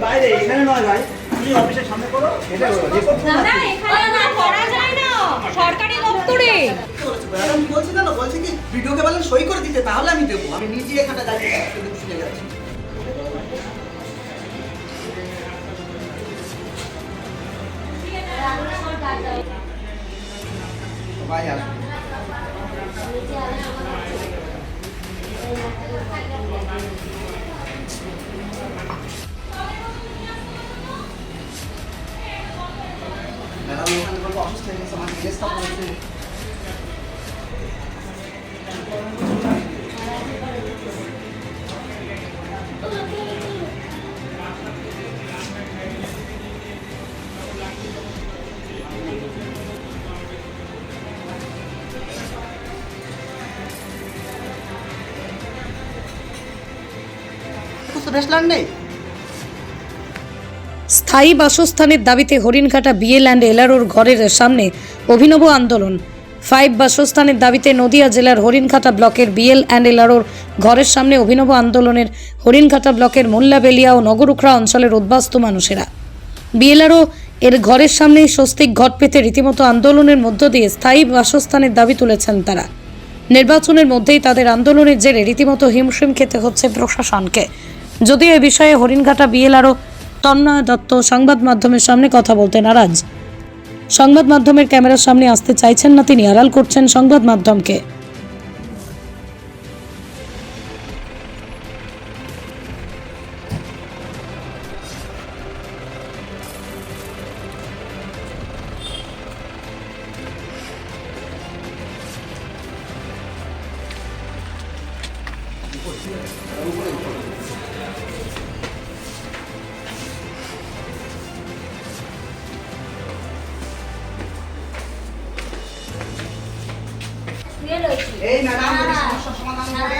বাইরে এখানে নয় ভাই, তুমি অফিসের সামনে করো, এটা রেকর্ড না না এখানে না করা যায় না, সরকারি দপ্তরে। ম্যাডাম বলছি না, বলছি কি ভিডিওকে বলেন সই করে দিতে, তাহলে আমি দেবো। আমি নিজে এখানে দাঁড়িয়ে শুনে যাচ্ছি। ভাই আসুন। ম্যাডাম এখানে বলবো অসুস্থ হয়ে গেছে, আমার জিজ্ঞেসটা করেছে। রেস্টুরেন্ট নেই। স্থায়ী বাসস্থানের দাবিতে হরিণঘাটা বিএল অ্যান্ড এলআরওর ঘরের সামনে অভিনব আন্দোলন। 5 বাসস্থানের দাবিতে নদিয়া জেলার হরিণঘাটা ব্লকের বিএল অ্যান্ড এলআরওর ঘরের সামনে অভিনব আন্দোলনের হরিণঘাটা ব্লকের মোল্লাবেলিয়া ও নগরুখড়া অঞ্চলের উদ্বাস্তু মানুষেরা। বিএলআরও এর ঘরের সামনেই স্বস্তিক ঘট পেতে রীতিমতো আন্দোলনের মধ্য দিয়ে স্থায়ী বাসস্থানের দাবি তুলেছেন তারা। নির্বাচনের মধ্যেই তাদের আন্দোলনের জেরে রীতিমতো হিমশিম খেতে হচ্ছে প্রশাসনকে। যদিও এ বিষয়ে হরিণঘাটা বিএলআরও তন্ময় দত্ত সংবাদ মাধ্যমের সামনে কথা বলতে নারাজ। সংবাদ মাধ্যমের ক্যামেরার সামনে আসতে চাইছেন না তিনি, আড়াল করছেন সংবাদ মাধ্যমকে। এই ম্যাডাম যদি সমস্যার সমাধান করে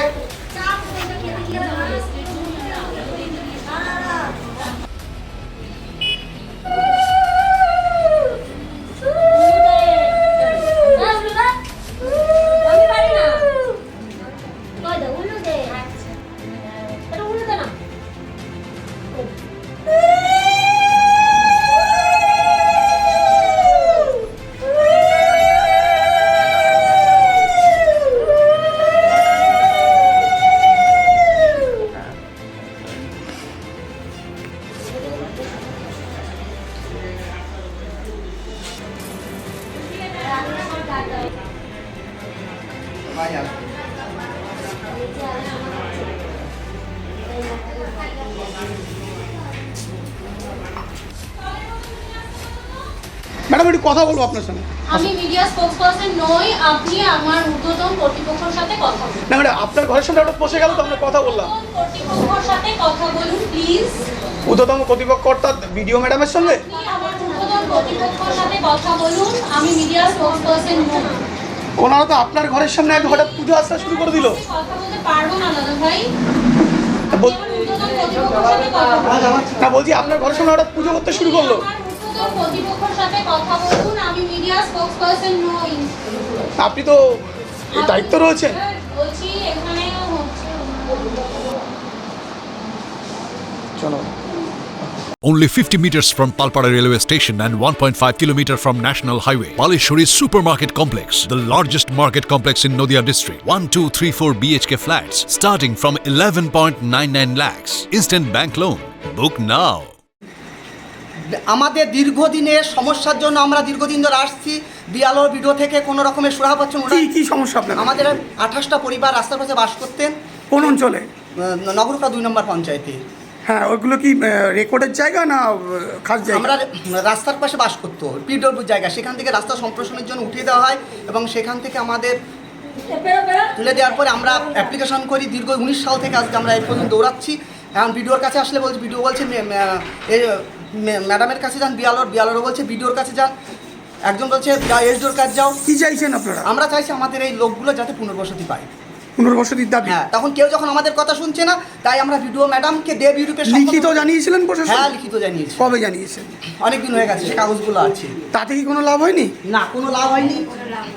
ভাই আসুন। ম্যাডাম একটু কথা বলবো আপনার সঙ্গে। আমি মিডিয়া স্পোকসপারসন নই, আপনি আমার ঊর্ধ্বতন কর্তৃপক্ষের সাথে কথা বলুন। না ম্যাডাম, আপনার ঘরের সামনে ওটা বসে গেল তো আমরা কথা বললাম। কর্তৃপক্ষের সাথে কথা বলুন প্লিজ। ঊর্ধ্বতম কর্তৃপক্ষ অর্থাৎ বিডিও ম্যাডামের সঙ্গে। আপনি আমার ঊর্ধ্বতন কর্তৃপক্ষের সাথে কথা বলুন, আমি মিডিয়া স্পোকসপারসন নই। ওনারা তো আপনার ঘরের সামনে এক হঠাৎ পুজো আসতে শুরু করে দিল। কথা বলতে পারবো না দাদা ভাই। বল- আমার ঊর্ধ্বতন কর্তৃপক্ষের সাথে কথা বলুন। না বলছি আপনার ঘরের সামনে হঠাৎ পুজো করতে শুরু করলো। আমার ঊর্ধ্বতন কর্তৃপক্ষের সাথে কথা বলুন, আমি মিডিয়া স্পোকসপারসন নই। আপনি তো এই দায়িত্ব রয়েছেন। বলছি এখানে হচ্ছে চলো। Only 50 meters from Palpara railway station and 1.5 kilometer from National Highway, Palishuri Supermarket Complex, the largest market complex in Noida district. 1, 2, 3, 4 BHK flats starting from 11.99 lakhs. Instant bank loan. Book now. আমাদের দীর্ঘদিনের সমস্যার জন্য আমরা দীর্ঘদিন ধরে আসছি। বিয়ালোর video থেকে কোনো রকমের সুরাহা পাচ্ছেন না। কি সমস্যা আপনার? আমাদের 28টা পরিবার রাস্তার পাশে বাস করতেন। কোন অঞ্চলে? নগরুখড়া 2 নম্বর পঞ্চায়েতে। হ্যাঁ, ওইগুলো কি রেকর্ডের জায়গা না খাস জায়গা? আমরা রাস্তার পাশে বাস করতো, পিডব্লিউ জায়গা, সেখান থেকে রাস্তা সম্প্রসারণের জন্য উঠিয়ে দেওয়া হয় এবং সেখান থেকে আমাদের তুলে দেওয়ার পরে আমরা অ্যাপ্লিকেশন করি। দীর্ঘ 19 সাল থেকে আজকে আমরা এই পর্যন্ত দৌড়াচ্ছি। এখন ভিডিওর কাছে আসলে বলছে, ভিডিও বলছে ম্যাডামের কাছে যান, বিয়ালোরও বলছে ভিডিওর কাছে যান, একজন বলছে এসডিওর কাছে যাও। কি চাইছেন আপনারা? আমরা চাইছি আমাদের এই লোকগুলো যাতে পুনর্বসতি পায়। পুনর্বসতির দাবি। হ্যাঁ, তখন কেউ যখন আমাদের কথা শুনছে না, তাই আমরা ভিডিও ম্যাডামকে দেব ইউরোপের লিখিত জানিয়েছিলেন প্রশাসন? হ্যাঁ, লিখিত জানিয়েছি। কবে জানিয়েছেন? অনেক দিন হয়ে গেছে, সে কাগজগুলো আছে। তাতে কি কোনো লাভ হয়নি? না, কোনো লাভ হয়নি।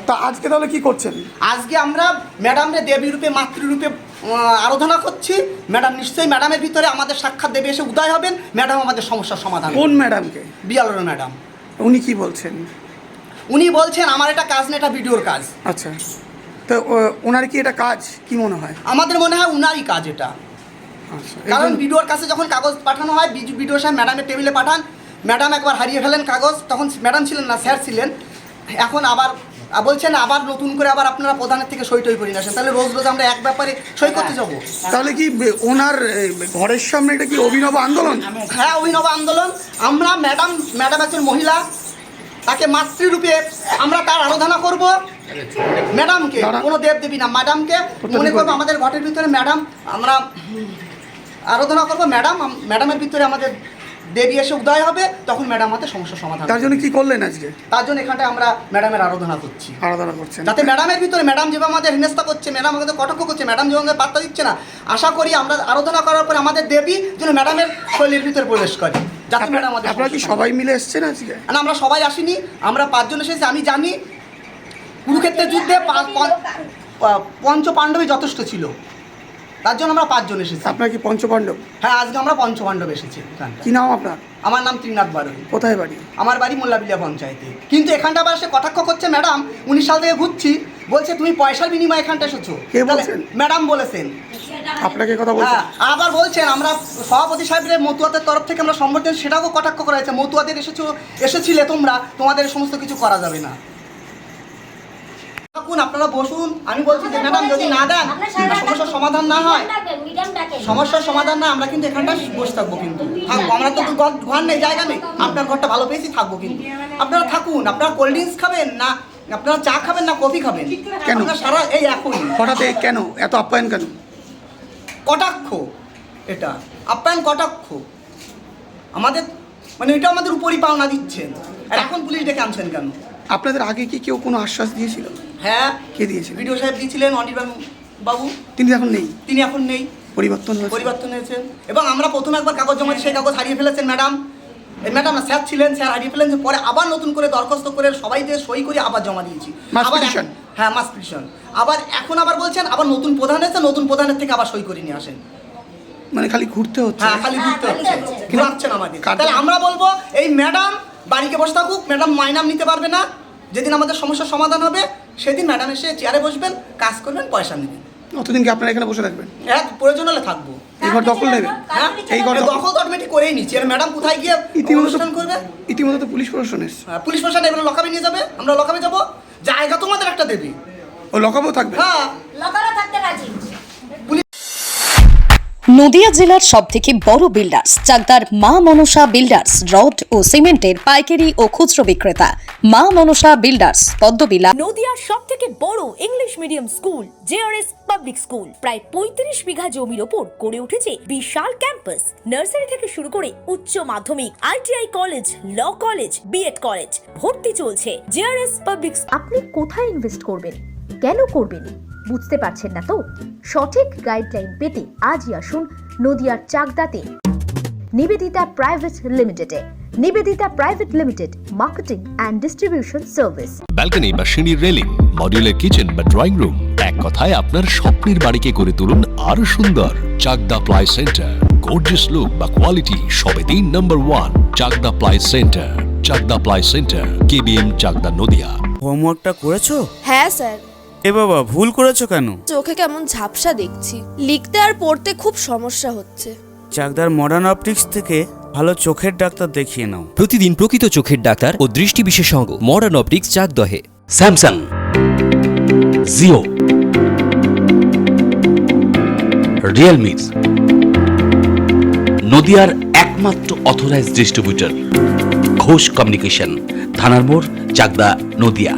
তা আজকে তাহলে কি করছেন? আজকে আমরা ম্যাডামরে দেব ইউরোপে মাতৃরূপে আরাধনা করছি। ম্যাডাম নিশ্চয়ই ম্যাডামের ভিতরে আমাদের সাক্ষাৎ দেবে, এসে উদয় হবেন, ম্যাডাম আমাদের সমস্যার সমাধান। কোন ম্যাডামকে? বিয়ালোর ম্যাডাম। উনি কি বলছেন? উনি বলছেন আমার এটা কাজ না, এটা ভিডিওর কাজ। আচ্ছা, তো ওনার কি এটা কাজ কি মনে হয়? আমাদের মনে হয় উনারই কাজ এটা। আচ্ছা, কারণ ভিডিওর কাছে যখন কাগজ পাঠানো হয়, ভিডিও সাহেব ম্যাডামের টেবিলে পাঠান, ম্যাডাম একবার হারিয়ে ফেলেন কাগজ, তখন ম্যাডাম ছিলেন না, স্যার ছিলেন। এখন আবার বলছেন আবার নতুন করে আবার আপনারা প্রধানের থেকে সই টই করে নিয়ে আসেন, তাহলে রোজ রোজ আমরা এক ব্যাপারে সই করতে যাবো? তাহলে কি ওনার ঘরের সামনে এটা কি অভিনব আন্দোলন? হ্যাঁ, অভিনব আন্দোলন। আমরা ম্যাডাম একজন মহিলা, তাকে মাতৃরূপে আমরা তার আরাধনা করব। ম্যাডামকে, কোনো দেব দেবী না, ম্যাডামকে মনে করবো আমাদের ঘরের ভিতরে ম্যাডাম, আমরা আরাধনা করবো ম্যাডামের ভিতরে আমাদের দেবী এসে উদয় হবে, তখন ম্যাডাম আমাদের সমস্যার সমাধান। তার জন্য কি করলেন আজকে? তার জন্য এখানটায় আমরা ম্যাডামের আরাধনা করছি, আরাধনা করছেন, যাতে ম্যাডামের ভিতরে, ম্যাডাম যেভাবে আমাদের হেনস্থা করছে, ম্যাডাম আমাদের কটাক্ষ করছে, ম্যাডাম যেভাবে আমাদের বার্তা দিচ্ছে না, আশা করি আমরা আরাধনা করার পরে আমাদের দেবী যেন ম্যাডামের শৈলীর ভিতরে প্রবেশ করে, যাতে ম্যাডাম আমাদের। আপনারা কি সবাই মিলে এসেছেন আজকে? না, আমরা সবাই আসিনি, আমরা 5 জন এসেছি। আমি জানি কুরুক্ষেত্রের যুদ্ধে পঞ্চপাণ্ডবই যথেষ্ট ছিল, তার জন্য আমরা 5 জন এসেছি। আপনার কি পঞ্চপাণ্ডব? হ্যাঁ, আজকে আমরা পঞ্চপাণ্ডব এসেছি এখানটা। কি নাম আপনার? আমার নাম ত্রিনাথ বারুই। কোথায় বাড়ি? আমার বাড়ি মোল্লাবিলিয়া পঞ্চায়েতে। কিন্তু এখানটা আবার সে কটাক্ষ করছে, ম্যাডাম 19 সাল থেকে ঘুরছি, বলছে তুমি পয়সার বিনিময়ে এখানটা এসেছো। কে বলছেন? ম্যাডাম বলেছেন। আপনাকে কথা বলছেন? হ্যাঁ, আবার বলছেন আমরা সভাপতি সাহেবের মতুয়াদের তরফ থেকে আমরা সম্বর্ধন, সেটাও কটাক্ষ করা হয়েছে, মতুয়াদের এসেছিলে তোমরা, তোমাদের সমস্ত কিছু করা যাবে না। থাকুন, আপনারা বসুন। আমি বলছি যে ম্যাডাম যদি না দেন, সমস্যার সমাধান না হয়, সমস্যার সমাধান না, আমরা কিন্তু এখানটা বসে থাকবো, কিন্তু থাকবো। আমরা তো ঘর নেই, জায়গা নেই, আপনার ঘরটা ভালো পেয়েছি, থাকবো। কিন্তু আপনারা থাকুন। আপনারা কোল্ড ড্রিঙ্কস খাবেন না, আপনারা চা খাবেন না কফি খাবেন? কেন? সারা এই এখনই হঠাৎ কেন এত আপ্যায়ন কেন? কটাক্ষ, এটা আপ্যায়ন কটাক্ষ আমাদের, মানে এটা আমাদের উপরই পাওনা দিচ্ছেন। আর এখন পুলিশ ডেকে আনছেন কেন? আপনাদের আগে কি কেউ কোনো আশ্বাস দিয়েছিল? হ্যাঁ, কে দিয়েছিল? ভিডিও সাহেব দিয়েছিলেন, অনির্বাণ বাবু। তিনি এখন নেই? তিনি এখন নেই, পরিবর্তন হয়েছে। এবং আমরা প্রথমে একবার কাগজ জমা, সেই কাগজ হারিয়ে ফেলেছেন ম্যাডাম। ম্যাডাম না, স্যার ছিলেন, স্যার হারিয়ে ফেলেছেন। পরে আবার নতুন করে দরখাস্ত করে সবাই দিয়ে সই করে আবার জমা দিয়েছি। হ্যাঁ, মাস পিটিশন। আবার এখন আবার বলছেন আবার নতুন প্রধান এসে, নতুন প্রধানের থেকে আবার সই করে নিয়ে আসেন। মানে খালি ঘুরতে হচ্ছে? হ্যাঁ, খালি ঘুরতে হচ্ছে, ঘুরাচ্ছেন আমাদের। তাহলে আমরা বলবো এই ম্যাডাম বাড়িতে বসে থাকুক, ম্যাডাম মাইনাম নিতে পারবে না। যেদিন আমাদের সমস্যার সমাধান হবে, সেদিন ম্যাডাম এসে চেয়ারে বসবেন, কাজ করবেন, পয়সা নেবেন। অতদিন কি আপনারা এখানে বসে থাকবেন? হ্যাঁ, প্রয়োজন হলে থাকবো। এই ঘর দখল নেবেন? হ্যাঁ, এই ঘর দখল তো অটোমেটিক করেই নিচ্ছি। আর ম্যাডাম কোথায় গিয়ে অনুষ্ঠান করবে? ইতিমধ্যে তো পুলিশ প্রশাসন এসেছে। পুলিশ প্রশাসন এবার লকাবে নিয়ে যাবে, আমরা লকাবে যাবো। জায়গা তোমাদের একটা দেবে। ও লকাবও থাকবে? হ্যাঁ, লকারও থাকতে রাজি। নদিয়া জেলার সবথেকে বড় বিল্ডার্স চাকদার মা মনসা বিল্ডার্স, রড ও সিমেন্টের পাইকারি ও খুচরো বিক্রেতা। মা মনসা বিল্ডার্স, পদ্মবিলা। নদিয়ার সবথেকে বড় English medium school JRS public school, প্রায় 35 বিঘা জমির ওপর গড়ে উঠেছে বিশাল ক্যাম্পাস। নার্সারি থেকে শুরু করে উচ্চ মাধ্যমিক, ITI college, law college, BEd college, ভর্তি চলছে। JRS public. আপনি কোথায় ইনভেস্ট করবেন, কেন করবেন, বুঝতে পারছেন না তো? সঠিক গাইডলাইন পেতে আজই আসুন নদিয়ার চাকদাতে নিবেদিতা প্রাইভেট লিমিটেডে। Nivedita private limited, marketing and distribution service. Balcony বা সিঁড়ির রেলিং, মডিউলার কিচেন বা ড্রয়িং রুম, এক কথায় আপনার স্বপ্নের বাড়িকে করে তুলুন আরো সুন্দর। Chakdah ply centre, gorgeous look বা কোয়ালিটি সবে 3 নম্বর 1 Chakdah ply centre. Chakdah ply centre, KBM, Chakdah, Nadia. হোমওয়ার্কটা করেছো? হ্যাঁ স্যার। এ বাবা, ভুল করেছো কেন? চোখে কেমন ঝাপসা দেখছি, লিখতে আর পড়তে খুব সমস্যা হচ্ছে। চাকদার মডার্ন অপটিক্স থেকে ভালো চোখের ডাক্তার দেখিয়ে নাও। প্রতিদিন প্রকৃত চোখের ডাক্তার ও দৃষ্টি বিশেষজ্ঞ মডার্ন অপটিক্স, চাকদহে। স্যামসাং, জিও, রিয়েলমি, নদিয়ার একমাত্র অথরাইজড ডিস্ট্রিবিউটর ঘোষ কমিউনিকেশন, থানার মোড়, চাকদা, নদিয়া।